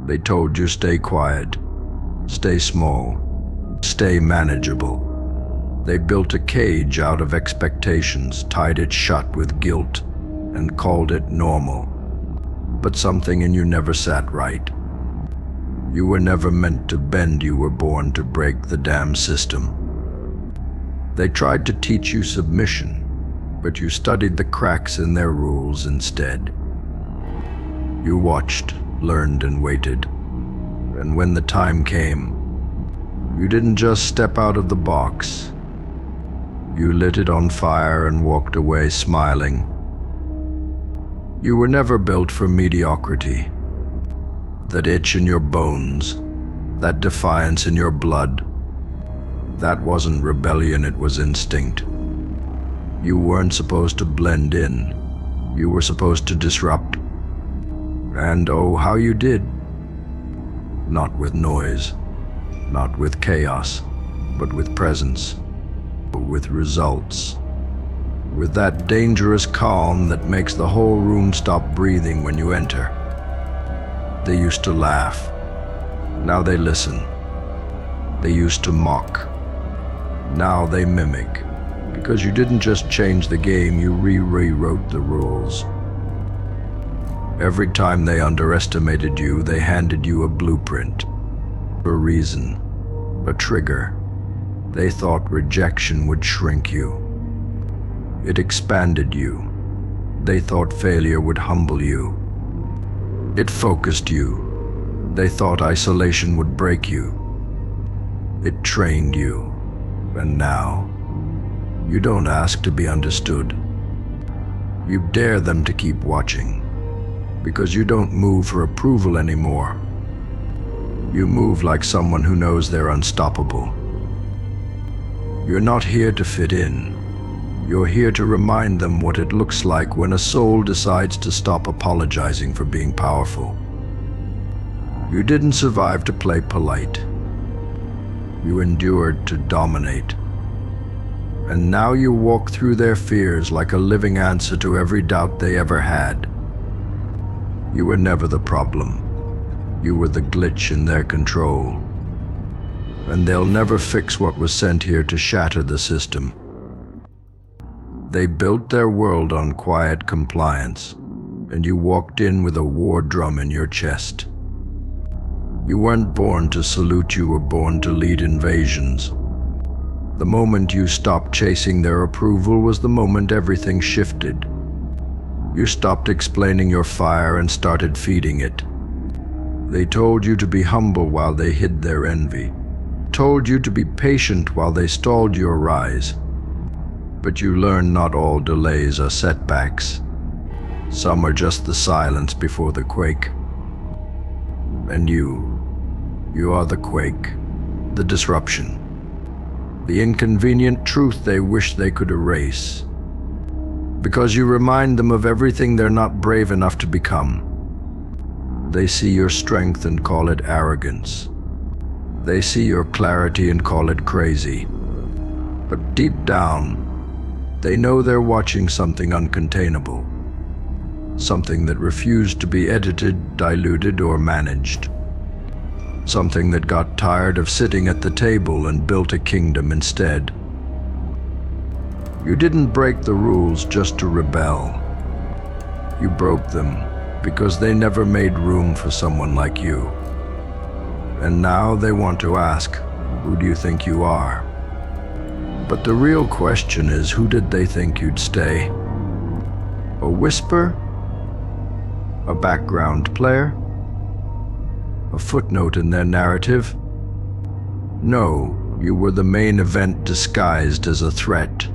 They told you stay quiet, stay small, stay manageable. They built a cage out of expectations, tied it shut with guilt, and called it normal. But something in you never sat right. You were never meant to bend, you were born to break the damn system. They tried to teach you submission, but you studied the cracks in their rules instead. You watched, learned, and waited. And when the time came, you didn't just step out of the box. You lit it on fire and walked away smiling. You were never built for mediocrity. That itch in your bones, that defiance in your blood, that wasn't rebellion, it was instinct. You weren't supposed to blend in. You were supposed to disrupt. And oh, how you did. Not with noise, not with chaos, but with presence, with results. With that dangerous calm that makes the whole room stop breathing when you enter. They used to laugh. Now they listen. They used to mock. Now they mimic. Because you didn't just change the game, you rewrote the rules. Every time they underestimated you, they handed you a blueprint, a reason, a trigger. They thought rejection would shrink you. It expanded you. They thought failure would humble you. It focused you. They thought isolation would break you. It trained you. And now, you don't ask to be understood. You dare them to keep watching. Because you don't move for approval anymore. You move like someone who knows they're unstoppable. You're not here to fit in. You're here to remind them what it looks like when a soul decides to stop apologizing for being powerful. You didn't survive to play polite. You endured to dominate. And now you walk through their fears like a living answer to every doubt they ever had. You were never the problem. You were the glitch in their control. And they'll never fix what was sent here to shatter the system. They built their world on quiet compliance, and you walked in with a war drum in your chest. You weren't born to salute, you were born to lead invasions. The moment you stopped chasing their approval was the moment everything shifted. You stopped explaining your fire and started feeding it. They told you to be humble while they hid their envy. Told you to be patient while they stalled your rise. But you learned not all delays are setbacks. Some are just the silence before the quake. And you are the quake, the disruption, the inconvenient truth they wish they could erase. Because you remind them of everything they're not brave enough to become. They see your strength and call it arrogance. They see your clarity and call it crazy. But deep down, they know they're watching something uncontainable. Something that refused to be edited, diluted, or managed. Something that got tired of sitting at the table and built a kingdom instead. You didn't break the rules just to rebel. You broke them because they never made room for someone like you. And now they want to ask, who do you think you are? But the real question is, who did they think you'd stay? A whisper? A background player? A footnote in their narrative? No, you were the main event disguised as a threat.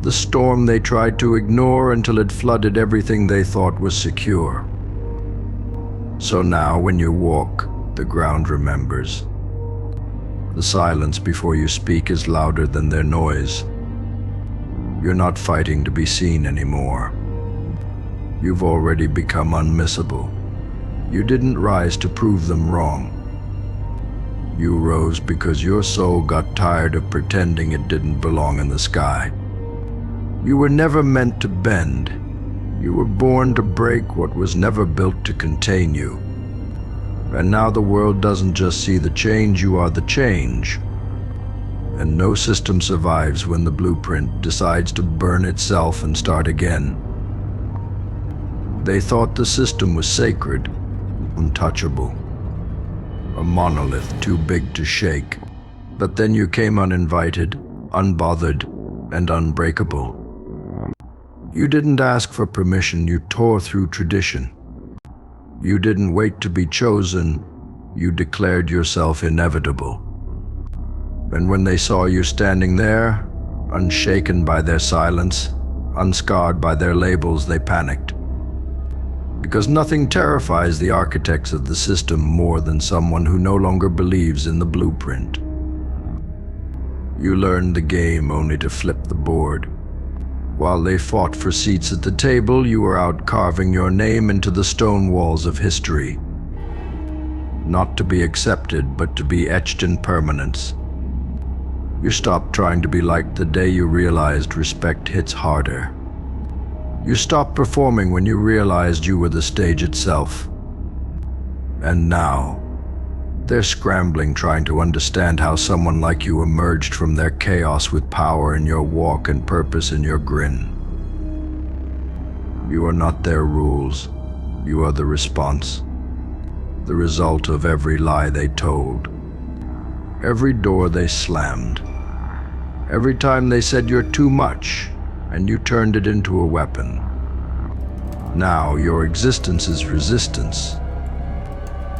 The storm they tried to ignore until it flooded everything they thought was secure. So now when you walk, the ground remembers. The silence before you speak is louder than their noise. You're not fighting to be seen anymore. You've already become unmissable. You didn't rise to prove them wrong. You rose because your soul got tired of pretending it didn't belong in the sky. You were never meant to bend. You were born to break what was never built to contain you. And now the world doesn't just see the change, you are the change. And no system survives when the blueprint decides to burn itself and start again. They thought the system was sacred, untouchable, a monolith too big to shake. But then you came uninvited, unbothered, and unbreakable. You didn't ask for permission, you tore through tradition. You didn't wait to be chosen, you declared yourself inevitable. And when they saw you standing there, unshaken by their silence, unscarred by their labels, they panicked. Because nothing terrifies the architects of the system more than someone who no longer believes in the blueprint. You learned the game only to flip the board. While they fought for seats at the table, you were out carving your name into the stone walls of history. Not to be accepted, but to be etched in permanence. You stopped trying to be liked the day you realized respect hits harder. You stopped performing when you realized you were the stage itself. And now, they're scrambling trying to understand how someone like you emerged from their chaos with power in your walk and purpose in your grin. You are not their rules. You are the response. The result of every lie they told. Every door they slammed. Every time they said you're too much, and you turned it into a weapon. Now your existence is resistance.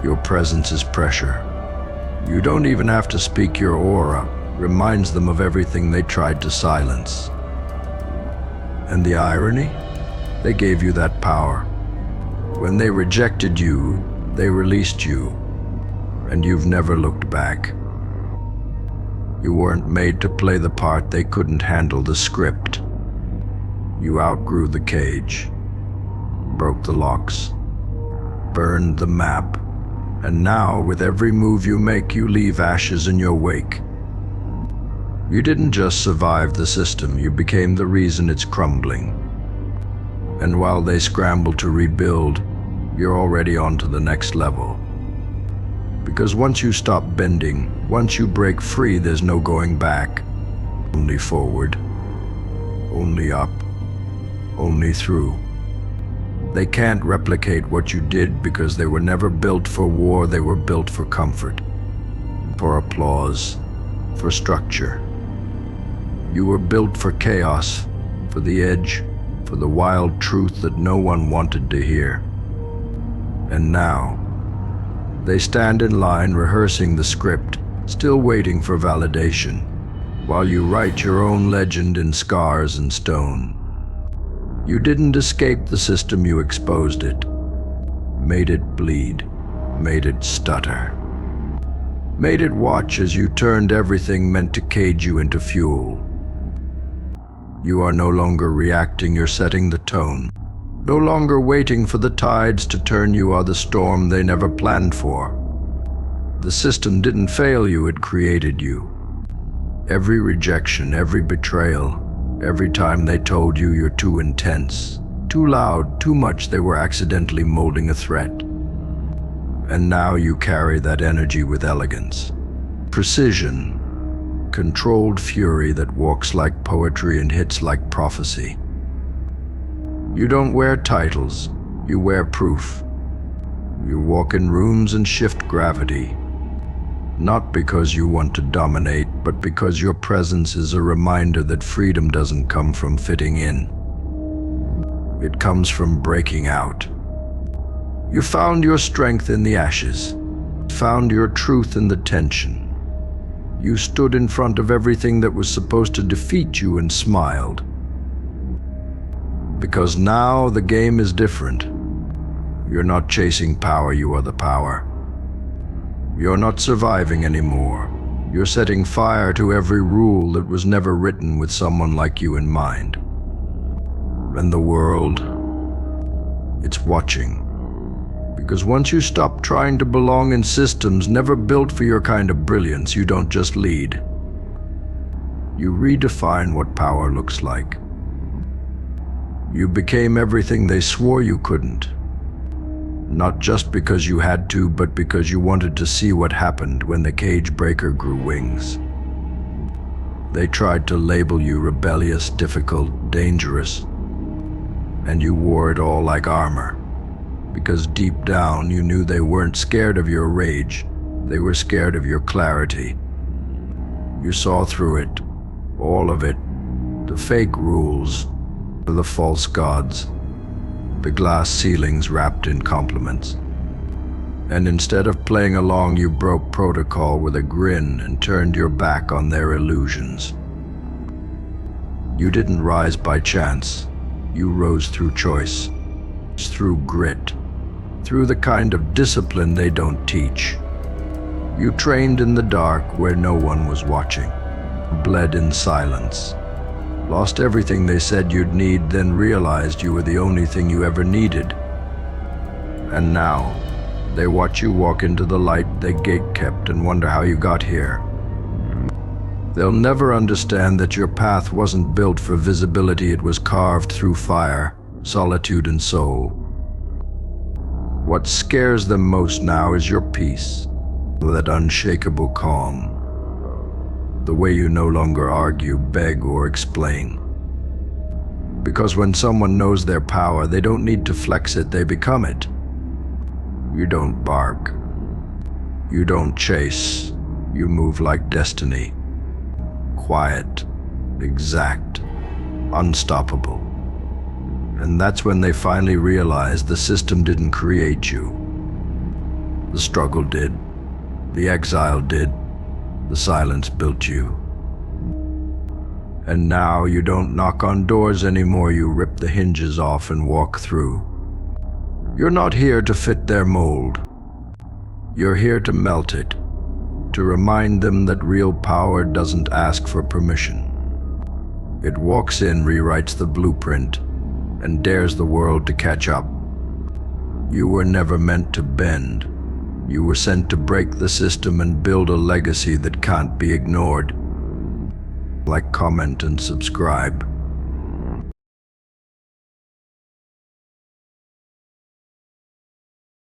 Your presence is pressure. You don't even have to speak, your aura reminds them of everything they tried to silence. And the irony? They gave you that power. When they rejected you, they released you, and you've never looked back. You weren't made to play the part, they couldn't handle the script. You outgrew the cage, broke the locks, burned the map, and now with every move you make, you leave ashes in your wake. You didn't just survive the system, you became the reason it's crumbling. And while they scramble to rebuild, you're already on to the next level. Because once you stop bending, once you break free, there's no going back. Only forward, only up, only through. They can't replicate what you did because they were never built for war, they were built for comfort, for applause, for structure. You were built for chaos, for the edge, for the wild truth that no one wanted to hear. And now, they stand in line rehearsing the script, still waiting for validation, while you write your own legend in scars and stone. You didn't escape the system, you exposed it, made it bleed, made it stutter, made it watch as you turned everything meant to cage you into fuel. You are no longer reacting, you're setting the tone. No longer waiting for the tides to turn, you are the storm they never planned for. The system didn't fail you, it created you. Every rejection, every betrayal, every time they told you you're too intense, too loud, too much, they were accidentally molding a threat. And now you carry that energy with elegance, precision, controlled fury that walks like poetry and hits like prophecy. You don't wear titles, you wear proof. You walk in rooms and shift gravity, not because you want to dominate, but because your presence is a reminder that freedom doesn't come from fitting in. It comes from breaking out. You found your strength in the ashes, found your truth in the tension. You stood in front of everything that was supposed to defeat you and smiled. Because now the game is different. You're not chasing power, you are the power. You're not surviving anymore. You're setting fire to every rule that was never written with someone like you in mind. And the world, it's watching. Because once you stop trying to belong in systems never built for your kind of brilliance, you don't just lead. You redefine what power looks like. You became everything they swore you couldn't. Not just because you had to, but because you wanted to see what happened when the cage breaker grew wings. They tried to label you rebellious, difficult, dangerous, and you wore it all like armor. Because deep down you knew they weren't scared of your rage, they were scared of your clarity. You saw through it, all of it, the fake rules, the false gods, the glass ceilings wrapped in compliments. And instead of playing along, you broke protocol with a grin and turned your back on their illusions. You didn't rise by chance. You rose through choice, through grit, through the kind of discipline they don't teach. You trained in the dark where no one was watching, bled in silence, lost everything they said you'd need, then realized you were the only thing you ever needed. And now, they watch you walk into the light they gatekept and wonder how you got here. They'll never understand that your path wasn't built for visibility, it was carved through fire, solitude, and soul. What scares them most now is your peace, that unshakable calm. The way you no longer argue, beg, or explain. Because when someone knows their power, they don't need to flex it, they become it. You don't bark. You don't chase. You move like destiny. Quiet, exact, unstoppable. And that's when they finally realize the system didn't create you. The struggle did. The exile did. The silence built you. And now you don't knock on doors anymore, you rip the hinges off and walk through. You're not here to fit their mold. You're here to melt it, to remind them that real power doesn't ask for permission. It walks in, rewrites the blueprint, and dares the world to catch up. You were never meant to bend. You were sent to break the system and build a legacy that can't be ignored. Like, comment, and subscribe.